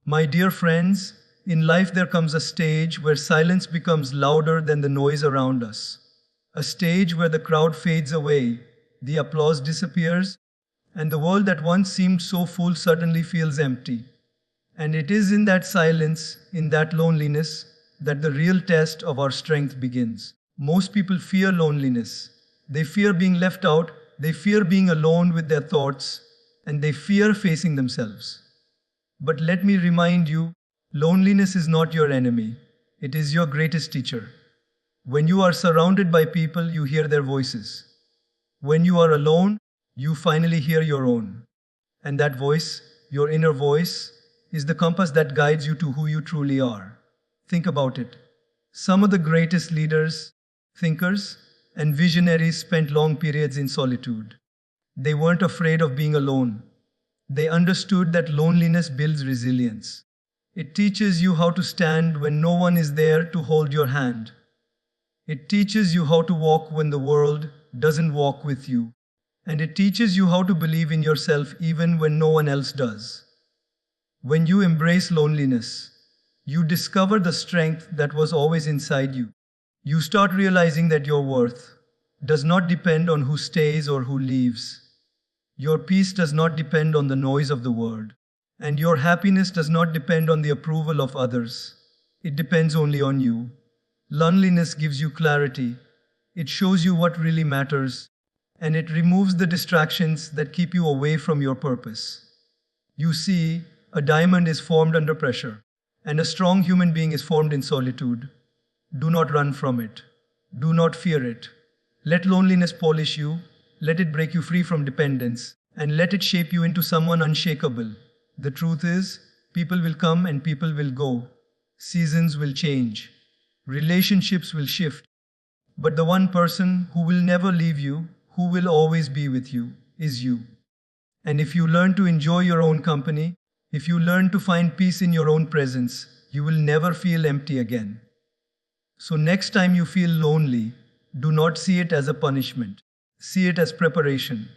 My dear friends, in life there comes a stage where silence becomes louder than the noise around us. A stage where the crowd fades away, the applause disappears, and the world that once seemed so full suddenly feels empty. And it is in that silence, in that loneliness, that the real test of our strength begins. Most people fear loneliness. They fear being left out, they fear being alone with their thoughts, and they fear facing themselves. But let me remind you, loneliness is not your enemy. It is your greatest teacher. When you are surrounded by people, you hear their voices. When you are alone, you finally hear your own. And that voice, your inner voice, is the compass that guides you to who you truly are. Think about it. Some of the greatest leaders, thinkers, and visionaries spent long periods in solitude. They weren't afraid of being alone. They understood that loneliness builds resilience. It teaches you how to stand when no one is there to hold your hand. It teaches you how to walk when the world doesn't walk with you. And it teaches you how to believe in yourself even when no one else does. When you embrace loneliness, you discover the strength that was always inside you. You start realizing that your worth does not depend on who stays or who leaves. Your peace does not depend on the noise of the world. And your happiness does not depend on the approval of others. It depends only on you. Loneliness gives you clarity. It shows you what really matters. And it removes the distractions that keep you away from your purpose. You see, a diamond is formed under pressure. And a strong human being is formed in solitude. Do not run from it. Do not fear it. Let loneliness polish you. Let it break you free from dependence. And let it shape you into someone unshakable. The truth is, people will come and people will go. Seasons will change. Relationships will shift. But the one person who will never leave you, who will always be with you, is you. And if you learn to enjoy your own company, if you learn to find peace in your own presence, you will never feel empty again. So next time you feel lonely, do not see it as a punishment. See it as preparation.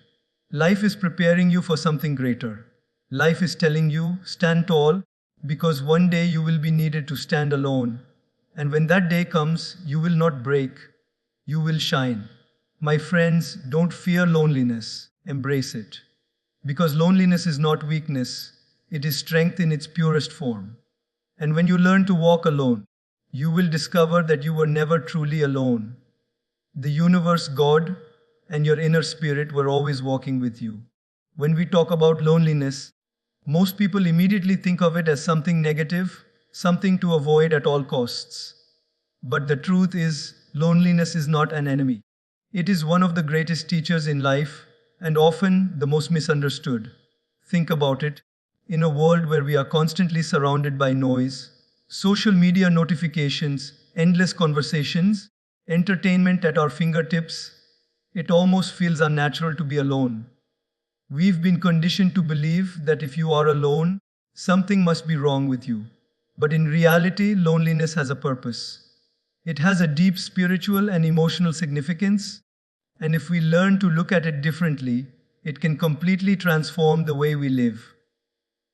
Life is preparing you for something greater. Life is telling you, stand tall, because one day you will be needed to stand alone. And when that day comes, you will not break. You will shine. My friends, don't fear loneliness. Embrace it. Because loneliness is not weakness. It is strength in its purest form. And when you learn to walk alone, you will discover that you were never truly alone. The universe, God, and your inner spirit were always walking with you. When we talk about loneliness, most people immediately think of it as something negative, something to avoid at all costs. But the truth is, loneliness is not an enemy. It is one of the greatest teachers in life, and often the most misunderstood. Think about it. In a world where we are constantly surrounded by noise, social media notifications, endless conversations, entertainment at our fingertips, it almost feels unnatural to be alone. We've been conditioned to believe that if you are alone, something must be wrong with you. But in reality, loneliness has a purpose. It has a deep spiritual and emotional significance, and if we learn to look at it differently, it can completely transform the way we live.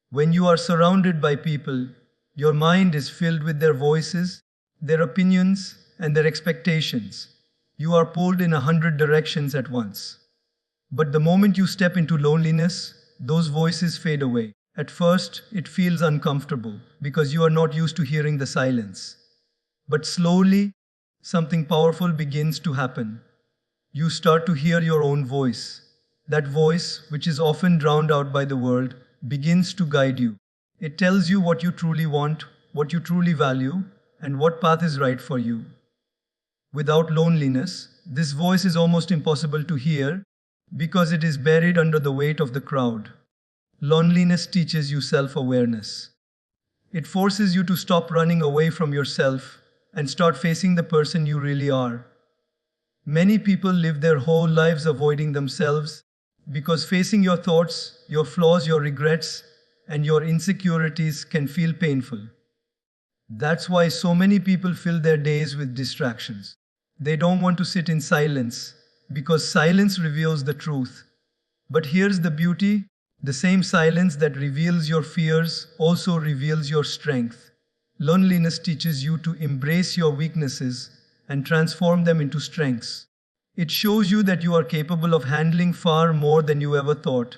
When you are surrounded by people, your mind is filled with their voices, their opinions, and their expectations. You are pulled in 100 directions at once. But the moment you step into loneliness, those voices fade away. At first, it feels uncomfortable because you are not used to hearing the silence. But slowly, something powerful begins to happen. You start to hear your own voice. That voice, which is often drowned out by the world, begins to guide you. It tells you what you truly want, what you truly value, and what path is right for you. Without loneliness, this voice is almost impossible to hear because it is buried under the weight of the crowd. Loneliness teaches you self-awareness. It forces you to stop running away from yourself and start facing the person you really are. Many people live their whole lives avoiding themselves because facing your thoughts, your flaws, your regrets, and your insecurities can feel painful. That's why so many people fill their days with distractions. They don't want to sit in silence because silence reveals the truth. But here's the beauty, The same silence that reveals your fears also reveals your strength. Loneliness teaches you to embrace your weaknesses and transform them into strengths. It shows you that you are capable of handling far more than you ever thought.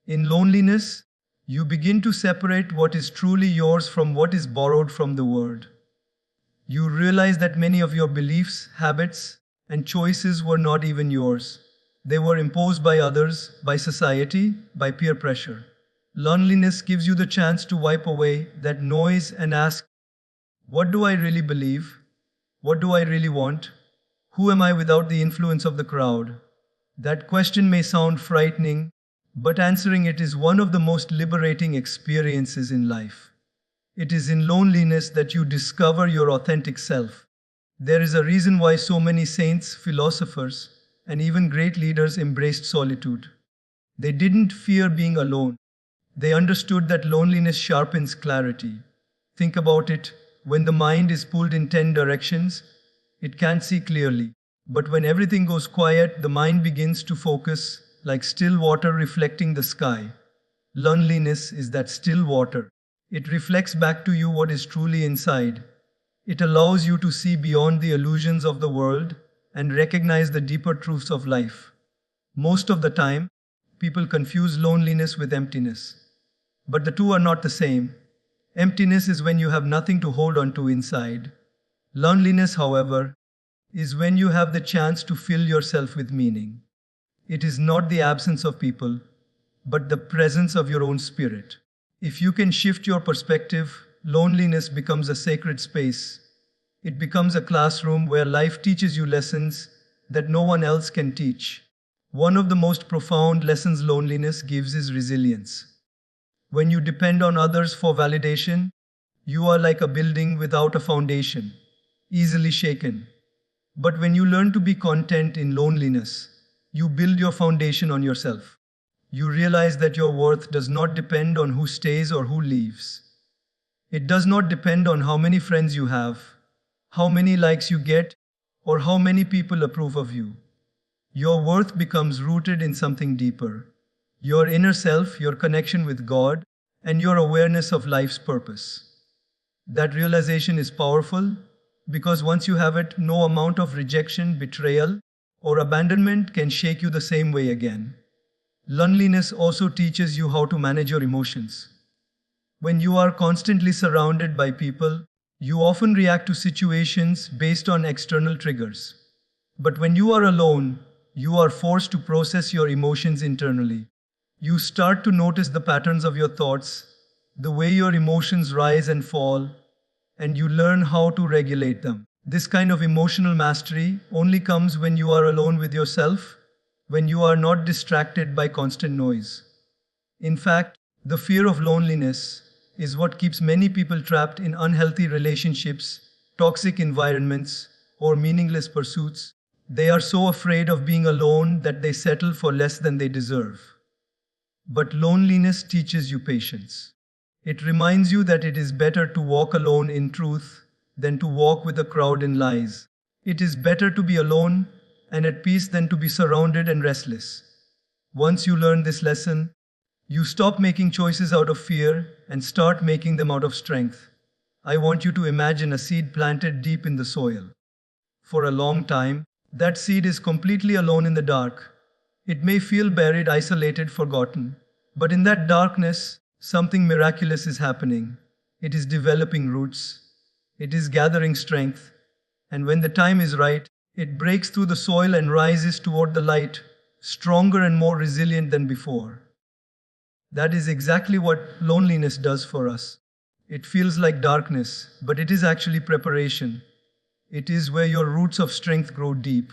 In loneliness, you begin to separate what is truly yours from what is borrowed from the world. You realize that many of your beliefs, habits, and choices were not even yours. They were imposed by others, by society, by peer pressure. Loneliness gives you the chance to wipe away that noise and ask, what do I really believe? What do I really want? Who am I without the influence of the crowd? That question may sound frightening, but answering it is one of the most liberating experiences in life. It is in loneliness that you discover your authentic self. There is a reason why so many saints, philosophers, and even great leaders embraced solitude. They didn't fear being alone. They understood that loneliness sharpens clarity. Think about it. When the mind is pulled in 10 directions, it can't see clearly. But when everything goes quiet, the mind begins to focus, like still water reflecting the sky. Loneliness is that still water. It reflects back to you what is truly inside. It allows you to see beyond the illusions of the world and recognize the deeper truths of life. Most of the time, people confuse loneliness with emptiness. But the two are not the same. Emptiness is when you have nothing to hold on to inside. Loneliness, however, is when you have the chance to fill yourself with meaning. It is not the absence of people, but the presence of your own spirit. If you can shift your perspective, loneliness becomes a sacred space. It becomes a classroom where life teaches you lessons that no one else can teach. One of the most profound lessons loneliness gives is resilience. When you depend on others for validation, you are like a building without a foundation, easily shaken. But when you learn to be content in loneliness, you build your foundation on yourself. You realize that your worth does not depend on who stays or who leaves. It does not depend on how many friends you have, how many likes you get, or how many people approve of you. Your worth becomes rooted in something deeper. Your inner self, your connection with God, and your awareness of life's purpose. That realization is powerful because once you have it, no amount of rejection, betrayal, or abandonment can shake you the same way again. Loneliness also teaches you how to manage your emotions. When you are constantly surrounded by people, you often react to situations based on external triggers. But when you are alone, you are forced to process your emotions internally. You start to notice the patterns of your thoughts, the way your emotions rise and fall, and you learn how to regulate them. This kind of emotional mastery only comes when you are alone with yourself, when you are not distracted by constant noise. In fact, the fear of loneliness is what keeps many people trapped in unhealthy relationships, toxic environments, or meaningless pursuits. They are so afraid of being alone that they settle for less than they deserve. But loneliness teaches you patience. It reminds you that it is better to walk alone in truth than to walk with a crowd in lies. It is better to be alone and at peace than to be surrounded and restless. Once you learn this lesson, you stop making choices out of fear and start making them out of strength. I want you to imagine a seed planted deep in the soil. For a long time, that seed is completely alone in the dark. It may feel buried, isolated, forgotten. But in that darkness, something miraculous is happening. It is developing roots. It is gathering strength. And when the time is right, it breaks through the soil and rises toward the light, stronger and more resilient than before. That is exactly what loneliness does for us. It feels like darkness, but it is actually preparation. It is where your roots of strength grow deep.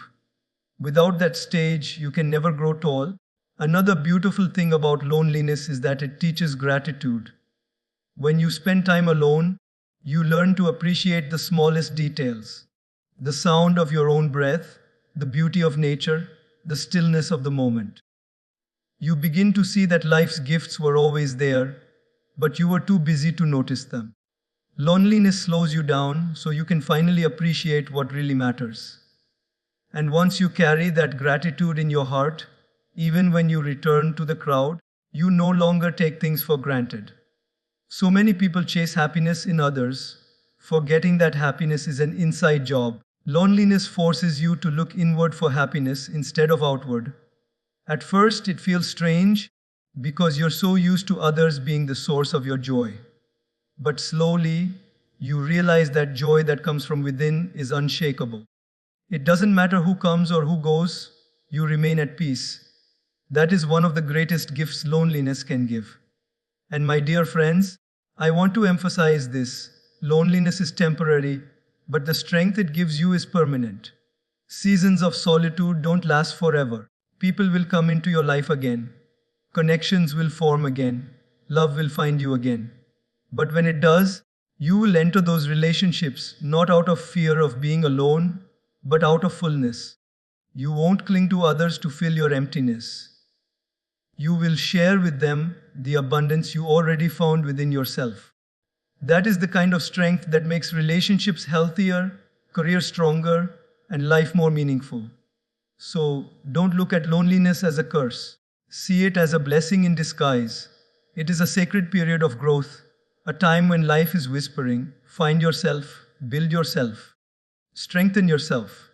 Without that stage, you can never grow tall. Another beautiful thing about loneliness is that it teaches gratitude. When you spend time alone, you learn to appreciate the smallest details. The sound of your own breath, the beauty of nature, the stillness of the moment. You begin to see that life's gifts were always there, but you were too busy to notice them. Loneliness slows you down so you can finally appreciate what really matters. And once you carry that gratitude in your heart, even when you return to the crowd, You no longer take things for granted. So many people chase happiness in others, forgetting that happiness is an inside job. Loneliness forces you to look inward for happiness instead of outward. At first, it feels strange because you're so used to others being the source of your joy. But slowly, you realize that joy that comes from within is unshakable. It doesn't matter who comes or who goes, you remain at peace. That is one of the greatest gifts loneliness can give. And my dear friends, I want to emphasize this. Loneliness is temporary, but the strength it gives you is permanent. Seasons of solitude don't last forever. People will come into your life again. Connections will form again. Love will find you again. But when it does, you will enter those relationships not out of fear of being alone, but out of fullness. You won't cling to others to fill your emptiness. You will share with them the abundance you already found within yourself. That is the kind of strength that makes relationships healthier, career stronger, and life more meaningful. So, don't look at loneliness as a curse. See it as a blessing in disguise. It is a sacred period of growth, a time when life is whispering, find yourself, build yourself, strengthen yourself.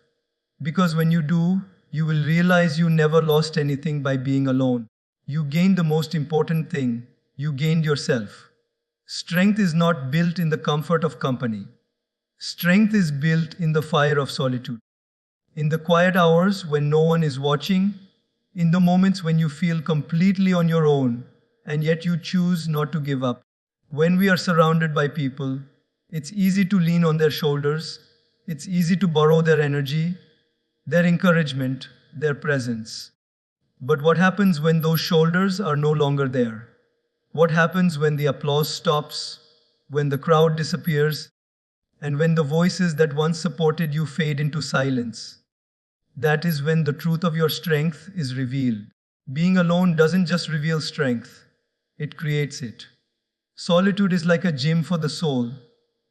Because when you do, you will realize you never lost anything by being alone. You gained the most important thing, you gained yourself. Strength is not built in the comfort of company. Strength is built in the fire of solitude. In the quiet hours when no one is watching, in the moments when you feel completely on your own, and yet you choose not to give up. When we are surrounded by people, it's easy to lean on their shoulders, it's easy to borrow their energy, their encouragement, their presence. But what happens when those shoulders are no longer there? What happens when the applause stops, when the crowd disappears, and when the voices that once supported you fade into silence? That is when the truth of your strength is revealed. Being alone doesn't just reveal strength, it creates it. Solitude is like a gym for the soul.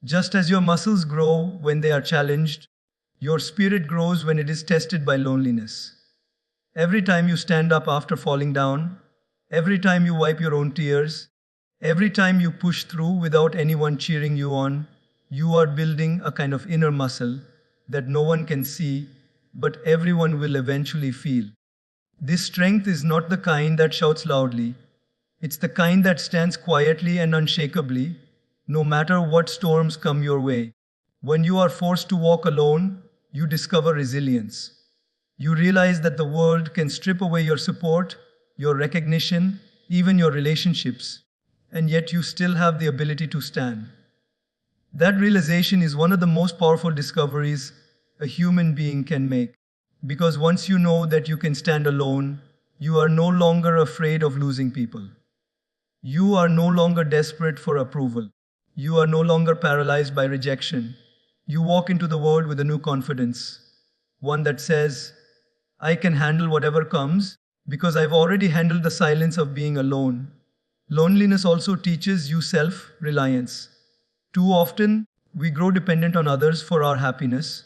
Just as your muscles grow when they are challenged, your spirit grows when it is tested by loneliness. Every time you stand up after falling down, every time you wipe your own tears, every time you push through without anyone cheering you on, you are building a kind of inner muscle that no one can see, but everyone will eventually feel. This strength is not the kind that shouts loudly. It's the kind that stands quietly and unshakably, no matter what storms come your way. When you are forced to walk alone, you discover resilience. You realize that the world can strip away your support, your recognition, even your relationships, and yet you still have the ability to stand. That realization is one of the most powerful discoveries a human being can make. Because once you know that you can stand alone, you are no longer afraid of losing people. You are no longer desperate for approval. You are no longer paralyzed by rejection. You walk into the world with a new confidence, one that says, I can handle whatever comes because I've already handled the silence of being alone. Loneliness also teaches you self-reliance. Too often, we grow dependent on others for our happiness,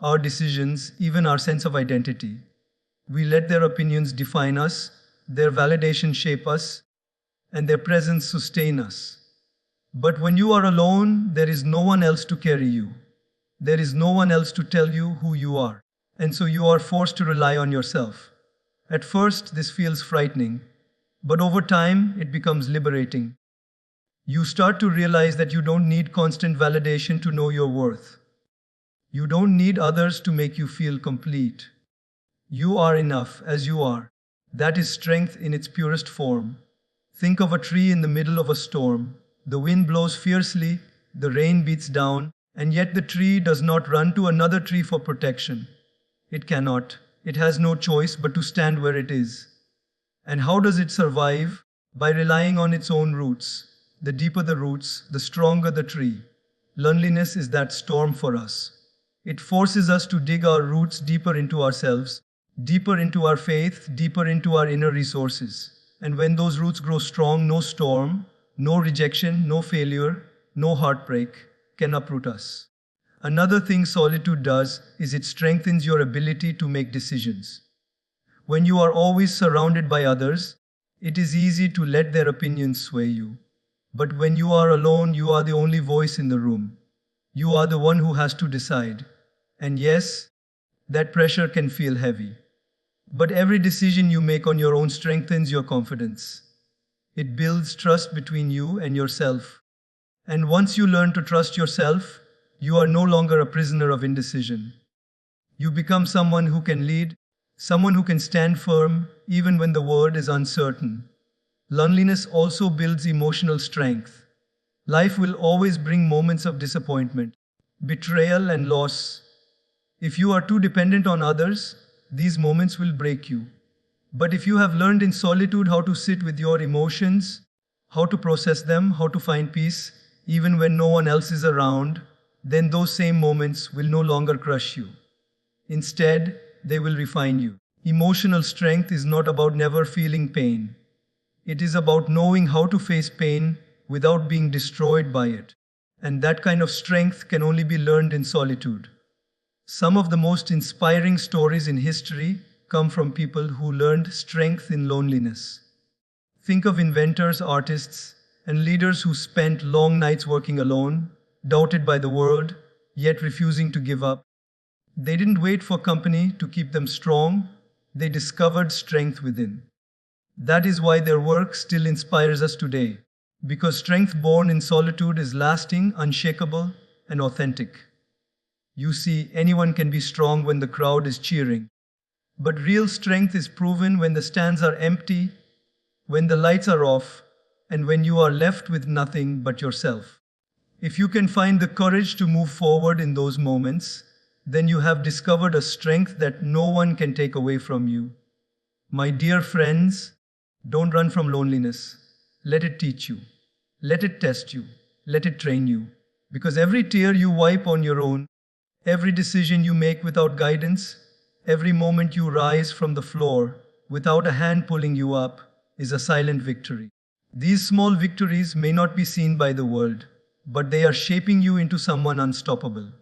our decisions, even our sense of identity. We let their opinions define us, their validation shape us, and their presence sustain us. But when you are alone, there is no one else to carry you. There is no one else to tell you who you are. And so you are forced to rely on yourself. At first, this feels frightening, but over time, it becomes liberating. You start to realize that you don't need constant validation to know your worth. You don't need others to make you feel complete. You are enough as you are. That is strength in its purest form. Think of a tree in the middle of a storm. The wind blows fiercely, the rain beats down, and yet the tree does not run to another tree for protection. It cannot. It has no choice but to stand where it is. And how does it survive? By relying on its own roots. The deeper the roots, the stronger the tree. Loneliness is that storm for us. It forces us to dig our roots deeper into ourselves, deeper into our faith, deeper into our inner resources. And when those roots grow strong, no storm, no rejection, no failure, no heartbreak can uproot us. Another thing solitude does is it strengthens your ability to make decisions. When you are always surrounded by others, It is easy to let their opinions sway you. But when you are alone, you are the only voice in the room. You are the one who has to decide. And yes, that pressure can feel heavy. But every decision you make on your own strengthens your confidence. It builds trust between you and yourself. And once you learn to trust yourself, you are no longer a prisoner of indecision. You become someone who can lead, someone who can stand firm even when the world is uncertain. Loneliness also builds emotional strength. Life will always bring moments of disappointment, betrayal, and loss. If you are too dependent on others, these moments will break you. But if you have learned in solitude how to sit with your emotions, how to process them, how to find peace, even when no one else is around, then those same moments will no longer crush you. Instead, they will refine you. Emotional strength is not about never feeling pain. It is about knowing how to face pain without being destroyed by it. And that kind of strength can only be learned in solitude. Some of the most inspiring stories in history come from people who learned strength in loneliness. Think of inventors, artists, and leaders who spent long nights working alone, doubted by the world, yet refusing to give up. They didn't wait for company to keep them strong, they discovered strength within. That is why their work still inspires us today, because strength born in solitude is lasting, unshakable, and authentic. You see, anyone can be strong when the crowd is cheering. But real strength is proven when the stands are empty, when the lights are off, and when you are left with nothing but yourself. If you can find the courage to move forward in those moments, then you have discovered a strength that no one can take away from you. My dear friends, don't run from loneliness. Let it teach you. Let it test you. Let it train you. Because every tear you wipe on your own, every decision you make without guidance, every moment you rise from the floor without a hand pulling you up, is a silent victory. These small victories may not be seen by the world, but they are shaping you into someone unstoppable.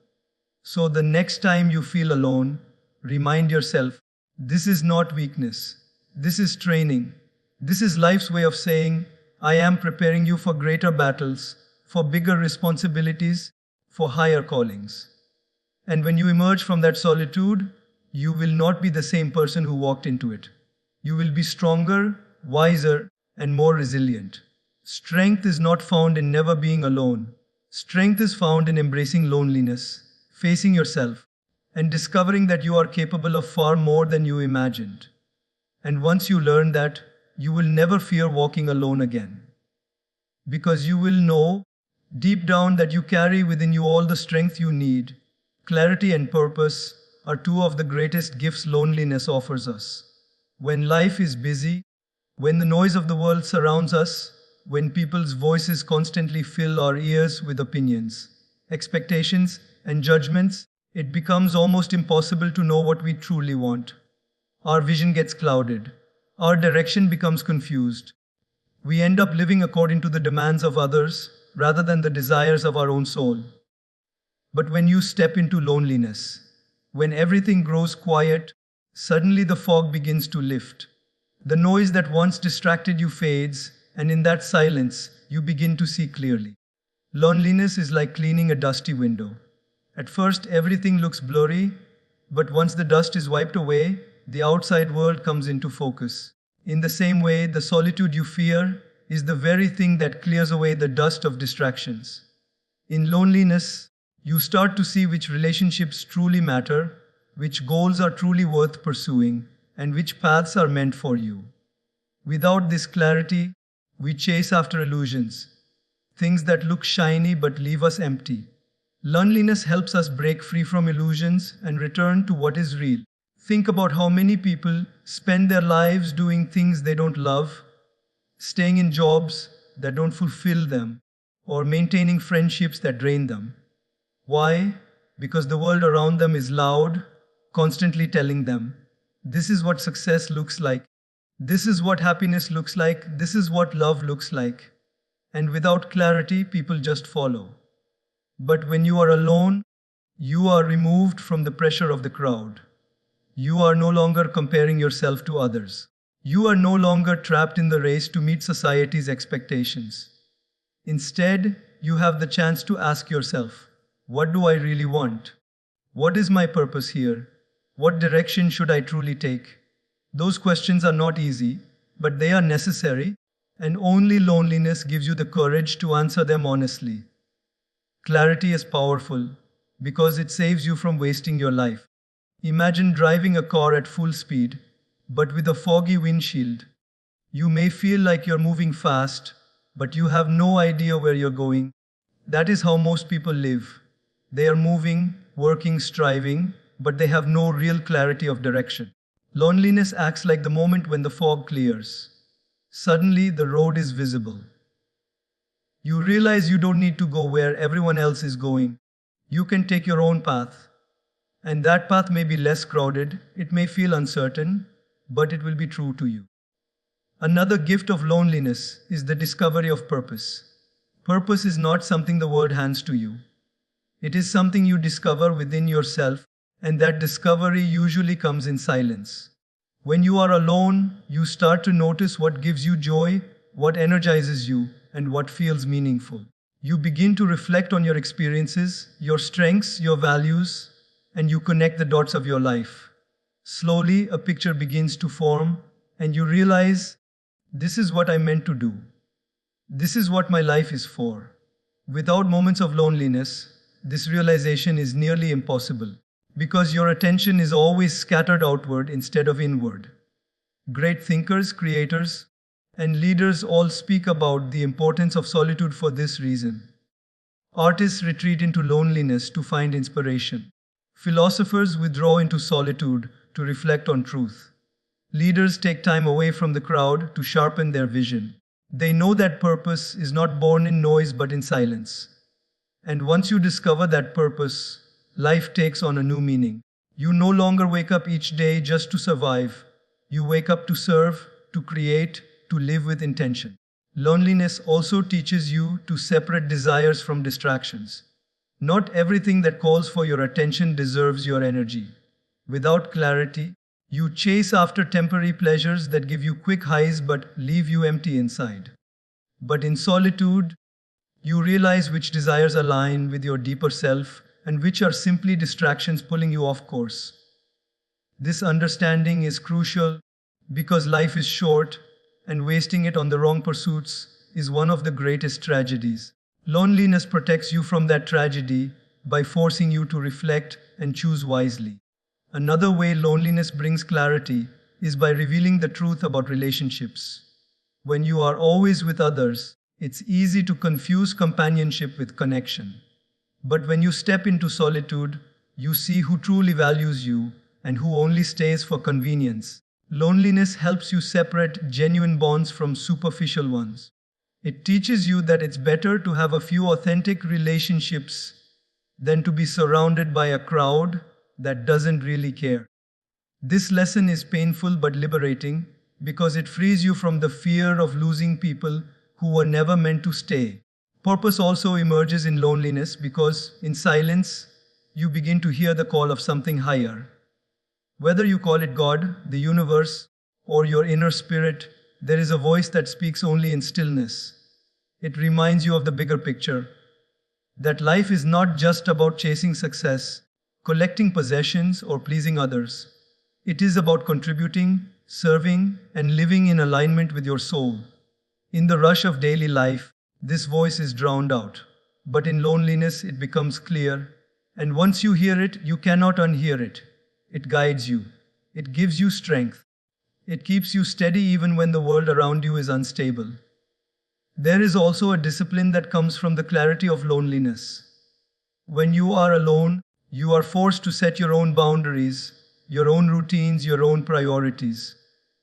So the next time you feel alone, remind yourself, this is not weakness. This is training. This is life's way of saying, I am preparing you for greater battles, for bigger responsibilities, for higher callings. And when you emerge from that solitude, you will not be the same person who walked into it. You will be stronger, wiser, and more resilient. Strength is not found in never being alone. Strength is found in embracing loneliness, facing yourself, and discovering that you are capable of far more than you imagined. And once you learn that, you will never fear walking alone again. Because you will know, deep down, that you carry within you all the strength you need. Clarity and purpose are two of the greatest gifts loneliness offers us. When life is busy, when the noise of the world surrounds us, when people's voices constantly fill our ears with opinions, expectations, and judgments, it becomes almost impossible to know what we truly want. Our vision gets clouded. Our direction becomes confused. We end up living according to the demands of others rather than the desires of our own soul. But when you step into loneliness, when everything grows quiet, suddenly the fog begins to lift. The noise that once distracted you fades, and in that silence, you begin to see clearly. Loneliness is like cleaning a dusty window. At first, everything looks blurry, but once the dust is wiped away, the outside world comes into focus. In the same way, the solitude you fear is the very thing that clears away the dust of distractions. In loneliness, you start to see which relationships truly matter, which goals are truly worth pursuing, and which paths are meant for you. Without this clarity, we chase after illusions, things that look shiny but leave us empty. Loneliness helps us break free from illusions and return to what is real. Think about how many people spend their lives doing things they don't love, staying in jobs that don't fulfill them, or maintaining friendships that drain them. Why? Because the world around them is loud, constantly telling them, this is what success looks like, this is what happiness looks like, this is what love looks like. And without clarity, people just follow. But when you are alone, you are removed from the pressure of the crowd. You are no longer comparing yourself to others. You are no longer trapped in the race to meet society's expectations. Instead, you have the chance to ask yourself, what do I really want? What is my purpose here? What direction should I truly take? Those questions are not easy, but they are necessary, and only loneliness gives you the courage to answer them honestly. Clarity is powerful because it saves you from wasting your life. Imagine driving a car at full speed, but with a foggy windshield. You may feel like you're moving fast, but you have no idea where you're going. That is how most people live. They are moving, working, striving, but they have no real clarity of direction. Loneliness acts like the moment when the fog clears. Suddenly, the road is visible. You realize you don't need to go where everyone else is going. You can take your own path. And that path may be less crowded, it may feel uncertain, but it will be true to you. Another gift of loneliness is the discovery of purpose. Purpose is not something the world hands to you. It is something you discover within yourself, and that discovery usually comes in silence. When you are alone, you start to notice what gives you joy, what energizes you, and what feels meaningful. You begin to reflect on your experiences, your strengths, your values, and you connect the dots of your life. Slowly, a picture begins to form, and you realize, this is what I meant to do. This is what my life is for. Without moments of loneliness, this realization is nearly impossible, because your attention is always scattered outward instead of inward. Great thinkers, creators, and leaders all speak about the importance of solitude for this reason. Artists retreat into loneliness to find inspiration. Philosophers withdraw into solitude to reflect on truth. Leaders take time away from the crowd to sharpen their vision. They know that purpose is not born in noise but in silence. And once you discover that purpose, life takes on a new meaning. You no longer wake up each day just to survive. You wake up to serve, to create, to live with intention. Loneliness also teaches you to separate desires from distractions. Not everything that calls for your attention deserves your energy. Without clarity, you chase after temporary pleasures that give you quick highs but leave you empty inside. But in solitude, you realize which desires align with your deeper self and which are simply distractions pulling you off course. This understanding is crucial because life is short and wasting it on the wrong pursuits is one of the greatest tragedies. Loneliness protects you from that tragedy by forcing you to reflect and choose wisely. Another way loneliness brings clarity is by revealing the truth about relationships. When you are always with others, it's easy to confuse companionship with connection. But when you step into solitude, you see who truly values you and who only stays for convenience. Loneliness helps you separate genuine bonds from superficial ones. It teaches you that it's better to have a few authentic relationships than to be surrounded by a crowd that doesn't really care. This lesson is painful but liberating because it frees you from the fear of losing people who were never meant to stay. Purpose also emerges in loneliness because, in silence, you begin to hear the call of something higher. Whether you call it God, the universe, or your inner spirit, there is a voice that speaks only in stillness. It reminds you of the bigger picture, that life is not just about chasing success, collecting possessions, or pleasing others. It is about contributing, serving, and living in alignment with your soul. In the rush of daily life, this voice is drowned out. But in loneliness, it becomes clear. And once you hear it, you cannot unhear it. It guides you. It gives you strength. It keeps you steady even when the world around you is unstable. There is also a discipline that comes from the clarity of loneliness. When you are alone, you are forced to set your own boundaries, your own routines, your own priorities.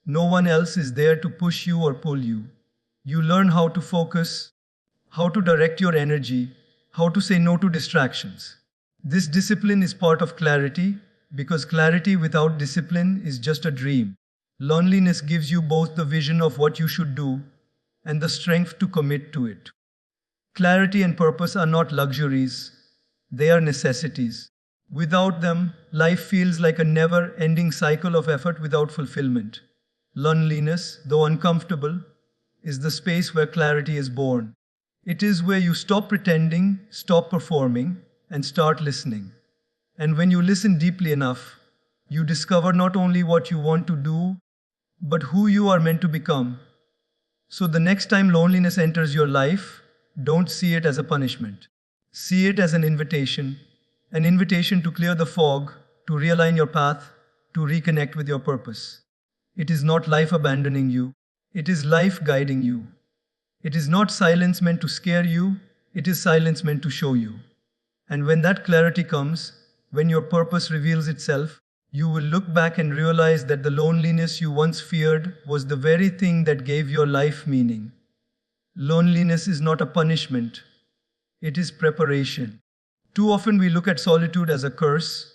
No one else is there to push you or pull you. You learn how to focus, how to direct your energy, how to say no to distractions. This discipline is part of clarity, because clarity without discipline is just a dream. Loneliness gives you both the vision of what you should do and the strength to commit to it. Clarity and purpose are not luxuries, they are necessities. Without them, life feels like a never-ending cycle of effort without fulfillment. Loneliness, though uncomfortable, is the space where clarity is born. It is where you stop pretending, stop performing, and start listening. And when you listen deeply enough, you discover not only what you want to do, but who you are meant to become. So the next time loneliness enters your life, don't see it as a punishment. See it as an invitation to clear the fog, to realign your path, to reconnect with your purpose. It is not life abandoning you, it is life guiding you. It is not silence meant to scare you, it is silence meant to show you. And when that clarity comes, when your purpose reveals itself, you will look back and realize that the loneliness you once feared was the very thing that gave your life meaning. Loneliness is not a punishment, it is preparation. Too often we look at solitude as a curse,